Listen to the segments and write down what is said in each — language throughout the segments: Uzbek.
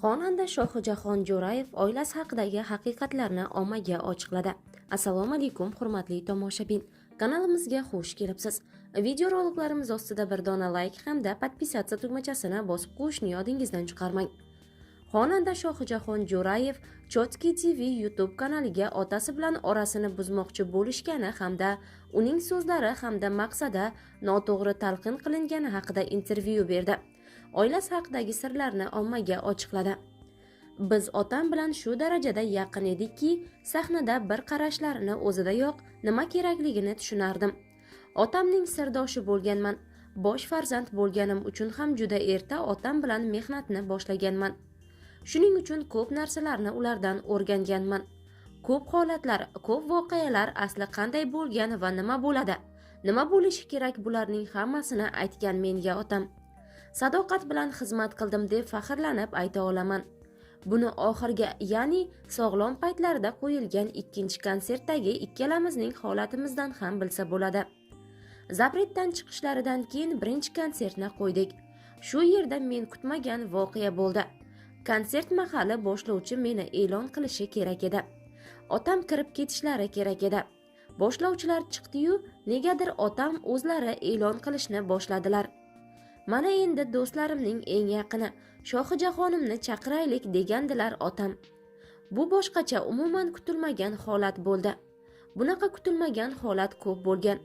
Xonanda Shohijahon Jo'rayev oilasi haqidagi haqiqatlarni ommaga ochiqladi. Assalomu alaykum, hurmatli tomoshabin. Kanalimizga xush kelibsiz. Videoroliklarimiz ostida bir dona like hamda podpisatsiya tugmachasini bosib qo'yishni yodingizdan chiqarmang. Xonanda Shohijahon Jo'rayev Chotki TV YouTube kanaliga otasi bilan orasini buzmoqchi bo'lishgani hamda uning so'zlari hamda maqsadi noto'g'ri talqin qilingani haqida intervyu berdi. Oilasi haqidagi sirlarni ommaga ochiqladi. Biz otam bilan shu darajada yaqin edikki, sahnada bir qarashlarini o'zidayoq nima kerakligini tushunardim. Otamning sirdoshi bo'lganman. Bosh farzand bo'lganim uchun ham juda erta otam bilan mehnatni boshlaganman. Shuning uchun ko'p narsalarni ulardan o'rganganman. Ko'p holatlar, ko'p voqealar asli qanday bo'lgan va nima bo'ladi, nima bo'lishi kerak bularning hammasini aytgan menga otam. Sadoqat bilan xizmat qildim deb faxrlanib ayta olaman. Buni oxirgi, ya'ni sog'lom paytlarda qo'yilgan ikkinchi konsertdagi ikkalamizning holatimizdan ham bilsa bo'ladi. Zapretdan chiqishlaridan keyin birinchi konsertni qo'ydik. Shu yerda men kutmagan voqea bo'ldi. Konsert mahali boshlovchi meni e'lon qilishi kerak edi. Otam kirib ketishlari kerak edi. Boshlovchilar chiqdi-yu, negadir otam o'zlari e'lon qilishni boshladilar. Mana endi do'stlarimning eng yaqini Shohijaxonimni chaqiraylik degandilar otam. Bu boshqacha umuman kutilmagan holat bo'ldi. Bunaqa kutilmagan holat ko'p bo'lgan.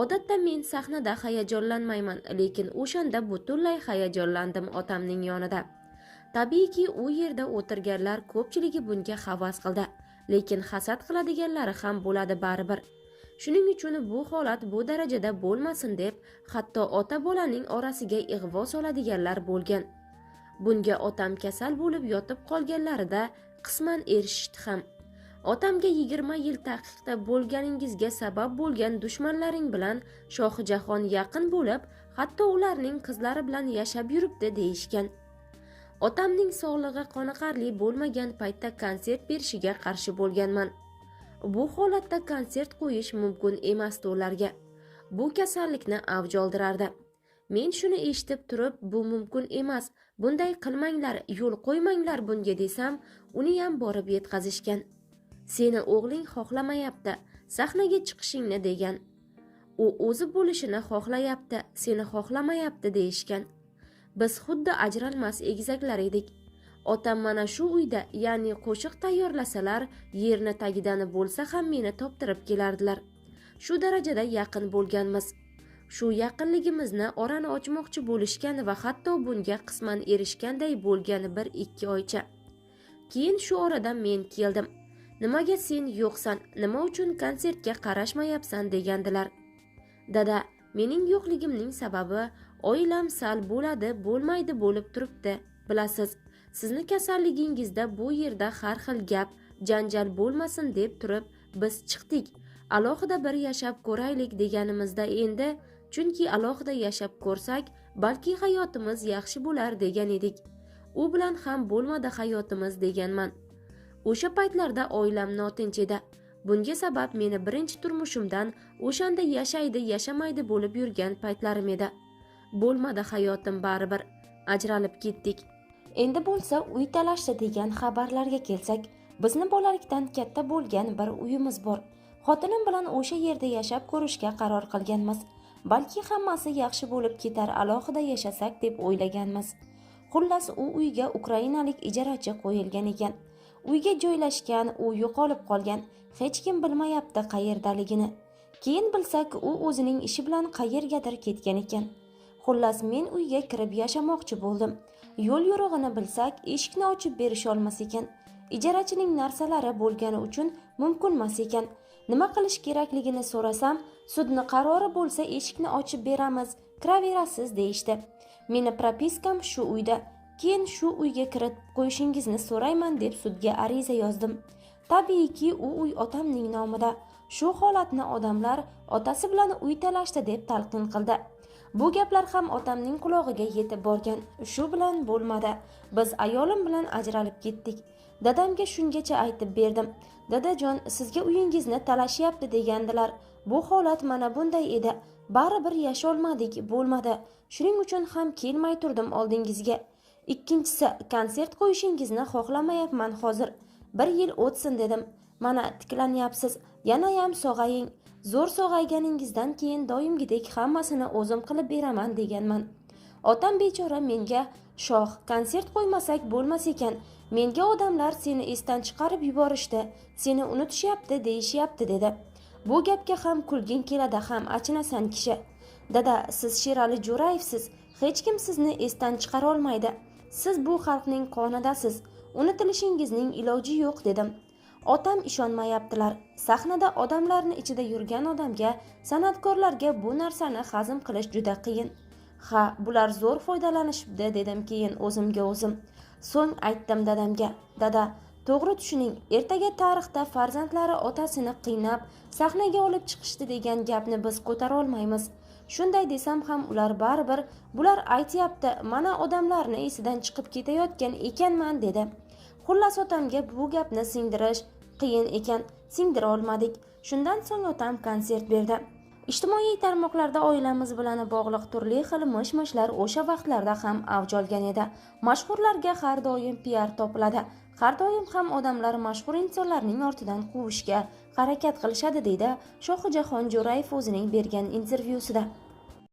Odatda men sahnada hayajonlanmayman, lekin o'shanda butunlay hayajonlandim otamning yonida. Tabiiyki u yerda o'tirganlar ko'pchiligi bunga havas qildi, lekin hasad qiladiganlari ham bo'ladi baribir. Shuning uchun bu holat bu darajada bo'lmasin deb, hatto ota bolaning orasiga ig'vo soladiganlar bo'lgan. Bunga otam kasal bo'lib yotib qolganlarida qisman erishishdi ham. Otamga 20 yil taqiqda bo'lganingizga sabab bo'lgan dushmanlaring bilan Shohijahon yaqin bo'lib, hatto ularning qizlari bilan yashab yuribdi deyishgan. Otamning sog'lig'i qoniqarli bo'lmagan paytda konsert berishiga qarshi bo'lganman. Bu holatda konsert qo'yish mumkin emasdi ularga. Bu kasallikni avj oldirardi. Men shuni eshitib turib, bu mumkin emas, bunday qilmanglar, yo'l qo'ymanglar bunga desam, uni ham borib yetkazishgan. Seni o'g'ling xohlamayapti, sahnaga chiqishingni degan. U o'zi bo'lishini xohlayapti, seni xohlamayapti deyishgan. Biz xuddi ajralmas egizaklar edik. Otam mana shu uyda, ya'ni qo'shiq tayyorlasalar, yerni tagidan bo'lsa ham meni toptirib kelardilar. Shu darajada yaqin bo'lganmiz. Shu yaqinligimizni orani ochmoqchi bo'lishgan va hatto bunga qisman erishganday bo'lgani 1-2 oycha. Keyin shu orada men keldim. Nimaga sen yo'qsan, nima uchun konsertga qarashmayapsan degandilar. Dada, mening yo'qligimning sababi oilam sal bo'ladi, bo'lmaydi bo'lib turibdi. Bilasiz, sizni kasalligingizda bu yerda har xil gap, janjal bo'lmasin deb turib biz chiqdik. Alohida bir yashab ko'raylik deganimizda endi, chunki alohida yashab ko'rsak, balki hayotimiz yaxshi bo'lar degan edik. U bilan ham bo'lmadi hayotimiz deganman. O'sha paytlarda oilam notinch edi. Bunga sabab meni birinchi turmushimdan o'shanda yashaydi, yashamaydi bo'lib yurgan paytlarim edi. Bo'lmadi hayotim baribir. Ajralib ketdik. Endi bo'lsa uy talashdi degan xabarlarga kelsak, bizni bolalikdan katta bo'lgan bir uyimiz bor. Xotinim bilan o'sha yerda yashab ko'rishga qaror qilganmiz. Balki hammasi yaxshi bo'lib ketar, alohida yashasak deb o'ylaganmiz. Xullas, u uyga ukrainalik ijarachi qo'yilgan ekan. Uyga joylashgan, u yo'qolib qolgan. Hech kim bilmayapti qayerdaligini. Keyin bilsak, u o'zining ishi bilan qayergadir ketgan ekan. Xullas, men uyga kirib yashamoqchi bo'ldim. Yo'l yo'rig'ini bilsak, eshikni ochib berish olmas ekan. Ijarachining narsalari bo'lgani uchun mumkinmas ekan. Nima qilish kerakligini so'rasam, sudning qarori bo'lsa eshikni ochib beramiz, kiraverasiz deyishdi. Meni propiskam shu uyda. Keyin shu uyga kirib qo'yishingizni so'rayman deb sudga ariza yozdim. Tabiiyki, u uy otamning nomida. Shu holatni odamlar otasi bilan uy talashdi deb talqin qildi. Bu gaplar ham otamning qulog'iga yetib borgan. Shu bilan bo'lmadi. Biz ayolim bilan ajralib ketdik. Dadamga shungacha aytib berdim. Dadajon, sizga uyingizni talashyapti degandilar. Bu holat mana bunday edi. Baribir yasholmadik, bo'lmadi. Shuning uchun ham kelmay turdim oldingizga. Ikkinchisi, konsert qo'yishingizni xohlamayapman hozir. 1 yil o'tsin dedim. Mana tiklanyapsiz. Yanayam sog'aying. Zo'r sog'ayganingizdan keyin doimgidek hammasini o'zim qilib beraman deganman. Otam bechora menga shoh, konsert qo'ymasak bo'lmas ekan. Menga odamlar seni esdan chiqarib yuborishdi, seni unutishyapti deyishyapti dedi. Bu gapga ham kulging keladi, ham achinasan kishi. Dada, siz Sherali Jo'rayevsiz. Hech kim sizni esdan chiqara olmaydi. Siz bu xalqning qonidasiz. Unutilishingizning iloji yo'q dedim. Otam ishonmayaptilar. Sahnada odamlarning ichida yurgan odamga, san'atkorlarga bu narsani hazm qilish juda qiyin. Ha, bular zo'r foydalanishibdi dedim keyin o'zimga o'zim. So'ng aytdim dadamga, dada, to'g'ri tushuning, ertaga tarixda farzandlari otasini qiynab, sahnaga olib chiqishdi degan gapni biz ko'tara olmaymiz. Shunday desam ham ular baribir, bular aytayapti, mana odamlarni esidan chiqib ketayotgan ekanman dedi. Xullas otamga bu gapni singdirish qiyin ekan, singdira olmadik. Shundan so'ng otam konsert berdi. Ijtimoiy tarmoqlarda oilamiz bilan bog'liq turli xil mish-mishlar o'sha vaqtlarda ham avj olgan edi. Mashhurlarga har doim PR topiladi. Har doim ham odamlar mashhur insonlarning ortidan quvishga harakat qilishadi deydi Shohijahon Jo'rayev o'zining bergan intervyusida.